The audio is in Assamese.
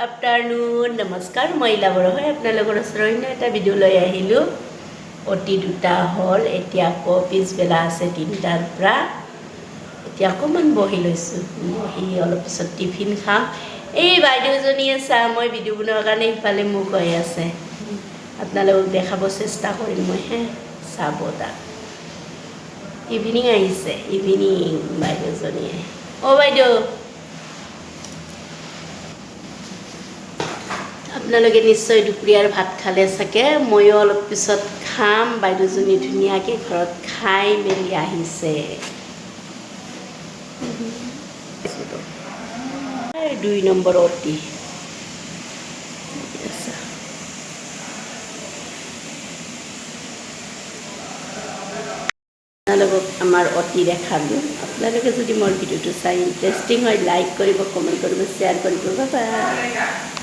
आफ्टारनुन नमस्कार मैं लाबर है अपना এটা ভিডিও লৈ আহিলোঁ অতি দুটা হল এতিয়া আকৌ পিছবেলা আছে 3টাৰ পৰা এতিয়া অকণমান বহি লৈছোঁ বহি অলপ পিছত টিফিন খাম এই বাইদেউজনীয়ে চা মই ভিডিও বনোৱাৰ কাৰণে ইফালে মোক কৈ আছে আপোনালোকক দেখাব চেষ্টা কৰিম মই হে চাব তাক ইভিনিং আহিছে ইভিনিং বাইদেউজনীয়ে বাইদেউ আপোনালোকে নিশ্চয় দুপৰীয়াৰ ভাত খালে চাগে ময়ো অলপ পিছত খাম বাইদেউজনী ধুনীয়াকৈ ঘৰত খাই মেলি আহিছে 2 নম্বৰ অতি আপোনালোকক আমাৰ অতি দেখালোঁ আপোনালোকে যদি মোৰ ভিডিঅ'টো চাই ইণ্টাৰেষ্টিং হয় লাইক কৰিব কমেণ্ট কৰিব শ্বেয়াৰ কৰিব বাই